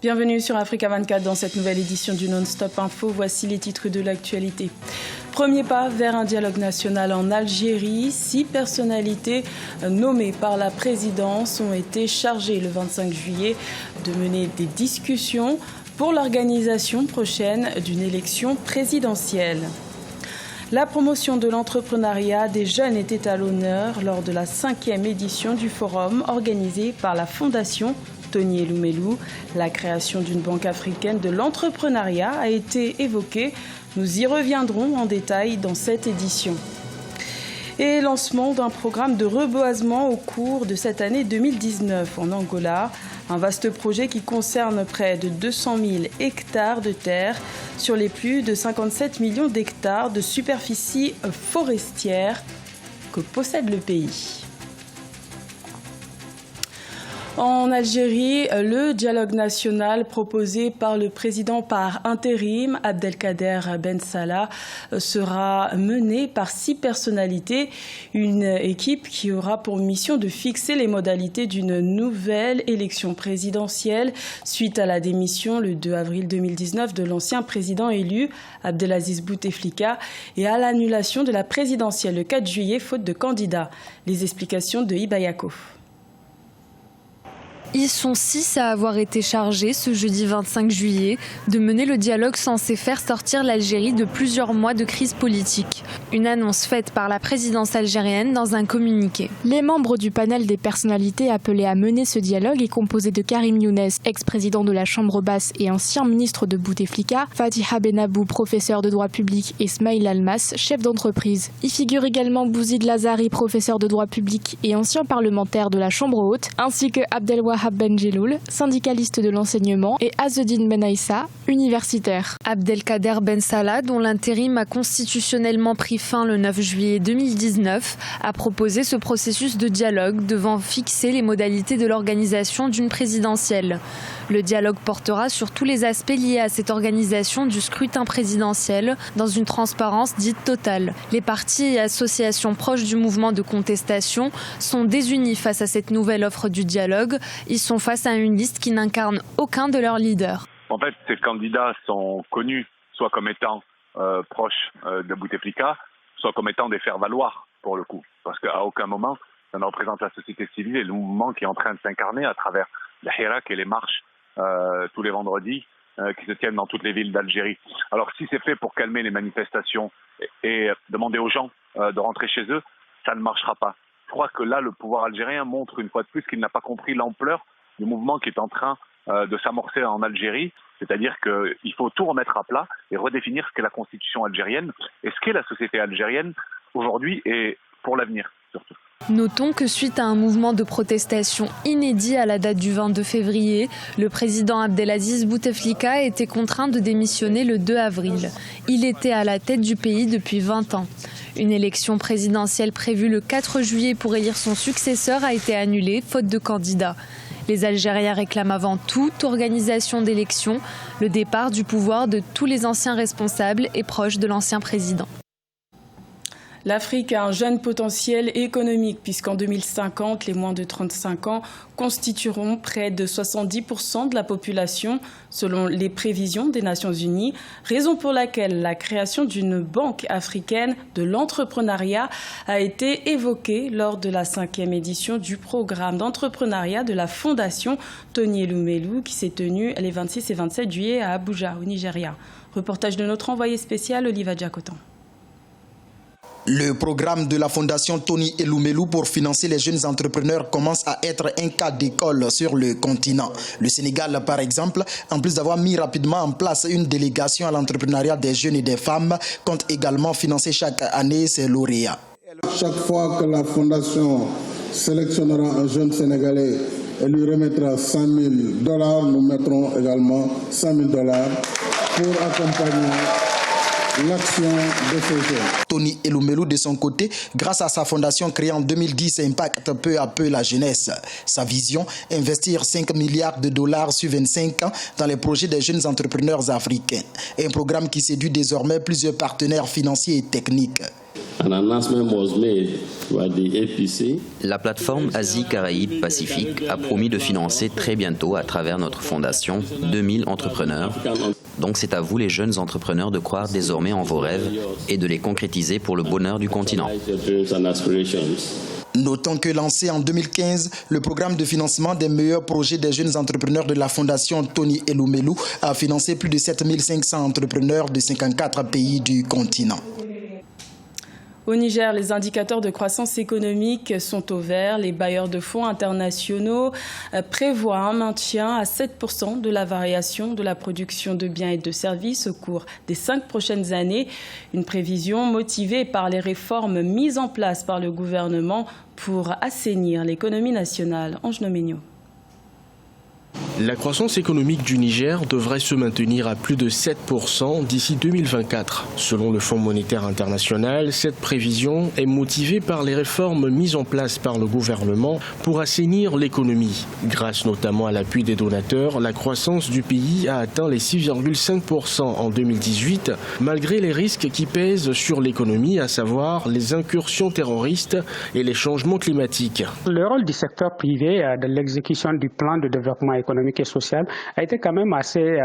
Bienvenue sur Africa 24 dans cette nouvelle édition du Non-Stop Info. Voici les titres de l'actualité. Premier pas vers un dialogue national en Algérie. 6 personnalités nommées par la présidence ont été chargées le 25 juillet de mener des discussions pour l'organisation prochaine d'une élection présidentielle. La promotion de l'entrepreneuriat des jeunes était à l'honneur lors de la 5e édition du forum organisé par la Fondation Tony Elumelu. La création d'une banque africaine de l'entrepreneuriat a été évoquée. Nous y reviendrons en détail dans cette édition. Et lancement d'un programme de reboisement au cours de cette année 2019 en Angola. Un vaste projet qui concerne près de 200 000 hectares de terre sur les plus de 57 millions d'hectares de superficie forestière que possède le pays. En Algérie, le dialogue national proposé par le président par intérim, Abdelkader Ben Salah, sera mené par 6 personnalités. Une équipe qui aura pour mission de fixer les modalités d'une nouvelle élection présidentielle suite à la démission le 2 avril 2019 de l'ancien président élu, Abdelaziz Bouteflika, et à l'annulation de la présidentielle le 4 juillet, faute de candidats. Les explications de Iba Yakouf. Ils sont 6 à avoir été chargés ce jeudi 25 juillet de mener le dialogue censé faire sortir l'Algérie de plusieurs mois de crise politique. Une annonce faite par la présidence algérienne dans un communiqué. Les membres du panel des personnalités appelées à mener ce dialogue est composé de Karim Younes, ex-président de la Chambre basse et ancien ministre de Bouteflika, Fatiha Benabou, professeur de droit public, et Smaïl Almas, chef d'entreprise. Y figure également Bouzid Lazari, professeur de droit public et ancien parlementaire de la Chambre haute, ainsi que Abdelwahab Benjeloul, syndicaliste de l'enseignement, et Azzedine Ben Aïssa, universitaire. Abdelkader Ben Salah, dont l'intérim a constitutionnellement pris fin le 9 juillet 2019, a proposé ce processus de dialogue devant fixer les modalités de l'organisation d'une présidentielle. Le dialogue portera sur tous les aspects liés à cette organisation du scrutin présidentiel dans une transparence dite totale. Les partis et associations proches du mouvement de contestation sont désunis face à cette nouvelle offre du dialogue. Ils sont face à une liste qui n'incarne aucun de leurs leaders. En fait, ces candidats sont connus soit comme étant proches de Bouteflika, soit comme étant des faire-valoir pour le coup. Parce qu'à aucun moment, ça ne représente la société civile et le mouvement qui est en train de s'incarner à travers la Hirak et les marches tous les vendredis qui se tiennent dans toutes les villes d'Algérie. Alors si c'est fait pour calmer les manifestations et demander aux gens de rentrer chez eux, ça ne marchera pas. Je crois que là, le pouvoir algérien montre une fois de plus qu'il n'a pas compris l'ampleur du mouvement qui est en train de s'amorcer en Algérie. C'est-à-dire qu'il faut tout remettre à plat et redéfinir ce qu'est la constitution algérienne et ce qu'est la société algérienne aujourd'hui et pour l'avenir surtout. Notons que suite à un mouvement de protestation inédit à la date du 22 février, le président Abdelaziz Bouteflika a été contraint de démissionner le 2 avril. Il était à la tête du pays depuis 20 ans. Une élection présidentielle prévue le 4 juillet pour élire son successeur a été annulée, faute de candidats. Les Algériens réclament avant toute organisation d'élection le départ du pouvoir de tous les anciens responsables et proches de l'ancien président. L'Afrique a un jeune potentiel économique puisqu'en 2050, les moins de 35 ans constitueront près de 70% de la population selon les prévisions des Nations Unies, raison pour laquelle la création d'une banque africaine de l'entrepreneuriat a été évoquée lors de la 5e édition du programme d'entrepreneuriat de la Fondation Tony Elumelu qui s'est tenue les 26 et 27 juillet à Abuja, au Nigeria. Reportage de notre envoyé spécial, Oliva Diakotan. Le programme de la Fondation Tony Elumelu pour financer les jeunes entrepreneurs commence à être un cas d'école sur le continent. Le Sénégal, par exemple, en plus d'avoir mis rapidement en place une délégation à l'entrepreneuriat des jeunes et des femmes, compte également financer chaque année ses lauréats. Chaque fois que la Fondation sélectionnera un jeune Sénégalais et lui remettra $100 000, nous mettrons également $100 000 pour accompagner l'action de ces jeunes. Tony Elumelu, de son côté, grâce à sa fondation créée en 2010, impacte peu à peu la jeunesse. Sa vision, investir $5 milliards sur 25 ans dans les projets des jeunes entrepreneurs africains. Un programme qui séduit désormais plusieurs partenaires financiers et techniques. La plateforme Asie-Caraïbes-Pacifique a promis de financer très bientôt, à travers notre fondation, 2000 entrepreneurs. Donc c'est à vous les jeunes entrepreneurs de croire désormais en vos rêves et de les concrétiser pour le bonheur du continent. Notons que lancé en 2015, le programme de financement des meilleurs projets des jeunes entrepreneurs de la Fondation Tony Elumelu a financé plus de 7500 entrepreneurs de 54 pays du continent. Au Niger, les indicateurs de croissance économique sont au vert. Les bailleurs de fonds internationaux prévoient un maintien à 7% de la variation de la production de biens et de services au cours des 5 prochaines années. Une prévision motivée par les réformes mises en place par le gouvernement pour assainir l'économie nationale. Ange Noménio. La croissance économique du Niger devrait se maintenir à plus de 7% d'ici 2024. Selon le Fonds monétaire international, cette prévision est motivée par les réformes mises en place par le gouvernement pour assainir l'économie. Grâce notamment à l'appui des donateurs, la croissance du pays a atteint les 6,5% en 2018, malgré les risques qui pèsent sur l'économie, à savoir les incursions terroristes et les changements climatiques. Le rôle du secteur privé de l'exécution du plan de développement économique et social a été quand même assez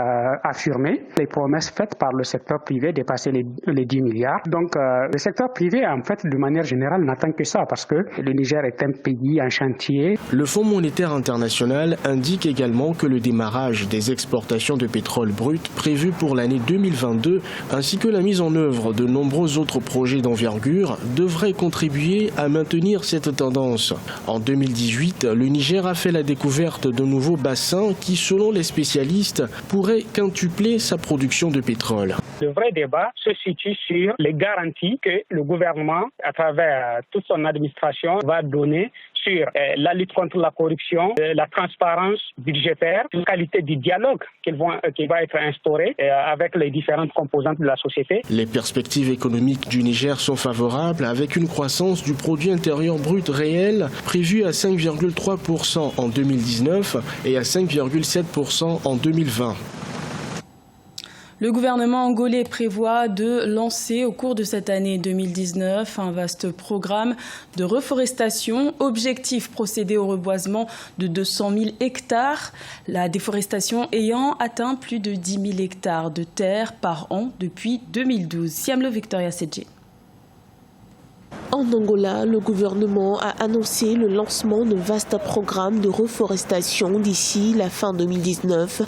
affirmé. Les promesses faites par le secteur privé dépassaient les 10 milliards. Donc le secteur privé, en fait, de manière générale, n'attend que ça parce que le Niger est un pays en chantier. Le Fonds monétaire international indique également que le démarrage des exportations de pétrole brut prévu pour l'année 2022 ainsi que la mise en œuvre de nombreux autres projets d'envergure devraient contribuer à maintenir cette tendance. En 2018, le Niger a fait la découverte de nouveaux bassins qui, selon les spécialistes, pourrait quintupler sa production de pétrole. Le vrai débat se situe sur les garanties que le gouvernement, à travers toute son administration, va donner sur la lutte contre la corruption, la transparence budgétaire, la qualité du dialogue qui va être instauré avec les différentes composantes de la société. Les perspectives économiques du Niger sont favorables avec une croissance du produit intérieur brut réel prévue à 5,3% en 2019 et à 5,7% en 2020. Le gouvernement angolais prévoit de lancer au cours de cette année 2019 un vaste programme de reforestation. Objectif, procéder au reboisement de 200 000 hectares, la déforestation ayant atteint plus de 10 000 hectares de terre par an depuis 2012. Siamlo Victoria Sedje. En Angola, le gouvernement a annoncé le lancement d'un vaste programme de reforestation d'ici la fin 2019.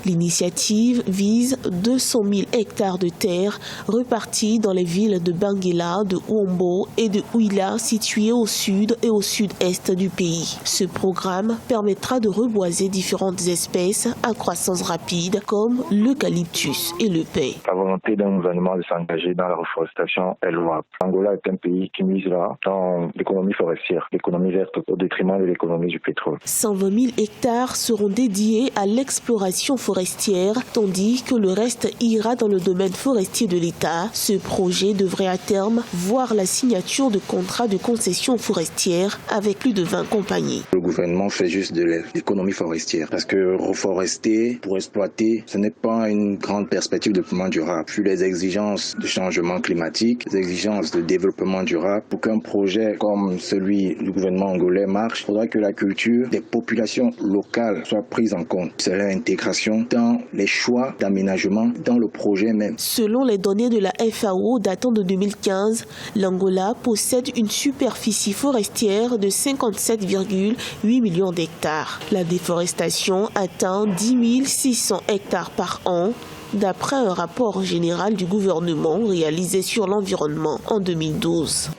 L'initiative vise 200 000 hectares de terre repartis dans les villes de Benguela, de Ouombo et de Ouila situées au sud et au sud-est du pays. Ce programme permettra de reboiser différentes espèces à croissance rapide comme l'eucalyptus et le pin. La volonté d'un gouvernement de s'engager dans la reforestation est louable. L'Angola est un pays qui misera dans l'économie forestière, l'économie verte au détriment de l'économie du pétrole. 120 000 hectares seront dédiés à l'exploration forestière, tandis que le reste ira dans le domaine forestier de l'État. Ce projet devrait à terme voir la signature de contrats de concession forestière avec plus de 20 compagnies. Le gouvernement fait juste de l'économie forestière parce que reforester pour exploiter, ce n'est pas une grande perspective de développement durable. Puis les exigences de changement climatique, les exigences de développement durable, pour qu'un projet comme celui du gouvernement angolais marche, il faudra que la culture des populations locales soit prise en compte. C'est l'intégration dans les choix d'aménagement dans le projet même. Selon les données de la FAO datant de 2015, l'Angola possède une superficie forestière de 57,8 millions d'hectares. La déforestation atteint 10 600 hectares par an, d'après un rapport général du gouvernement réalisé sur l'environnement en 2012.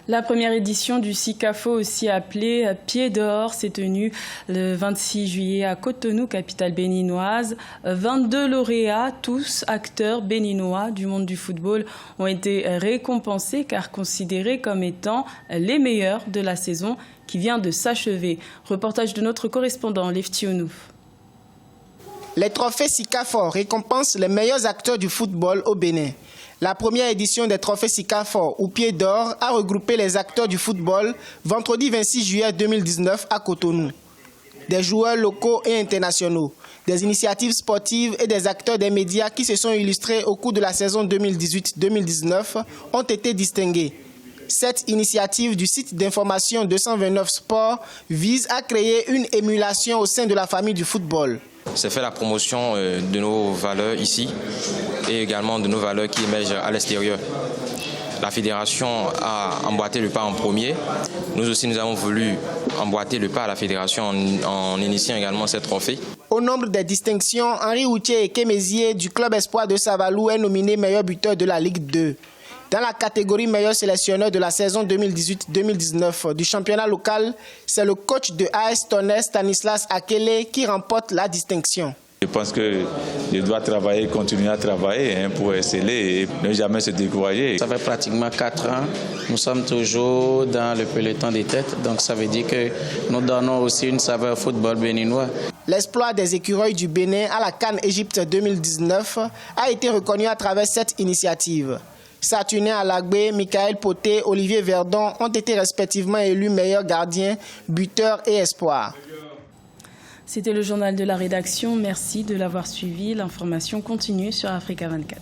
La première édition du SICAFO, aussi appelée Pied d'Or, s'est tenue le 26 juillet à Cotonou, capitale béninoise. 22 lauréats, tous acteurs béninois du monde du football, ont été récompensés car considérés comme étant les meilleurs de la saison qui vient de s'achever. Reportage de notre correspondant Lefti Onouf. Les trophées SICAFOR récompensent les meilleurs acteurs du football au Bénin. La première édition des trophées SICAFOR ou Pied d'Or a regroupé les acteurs du football vendredi 26 juillet 2019 à Cotonou. des joueurs locaux et internationaux, des initiatives sportives et des acteurs des médias qui se sont illustrés au cours de la saison 2018-2019 ont été distingués. Cette initiative du site d'information 229 Sport vise à créer une émulation au sein de la famille du football. C'est faire la promotion de nos valeurs ici et également de nos valeurs qui émergent à l'extérieur. La fédération a emboîté le pas en premier. Nous aussi, nous avons voulu emboîter le pas à la fédération en initiant également cette trophée. Au nombre des distinctions, Henri Routier et Kémézier du club espoir de Savalou est nominé meilleur buteur de la Ligue 2. Dans la catégorie meilleur sélectionneur de la saison 2018-2019 du championnat local, c'est le coach de AS Tonnerre, Stanislas Akele, qui remporte la distinction. Je pense que je dois travailler, continuer à travailler pour exceller et ne jamais se décourager. Ça fait pratiquement 4 ans, nous sommes toujours dans le peloton des têtes, donc ça veut dire que nous donnons aussi une saveur au football béninois. L'exploit des écureuils du Bénin à la CAN Égypte 2019 a été reconnu à travers cette initiative. Saturnin Alagbé, Michael Poté, Olivier Verdon ont été respectivement élus meilleurs gardiens, buteurs et espoirs. C'était le journal de la rédaction. Merci de l'avoir suivi. L'information continue sur Africa 24.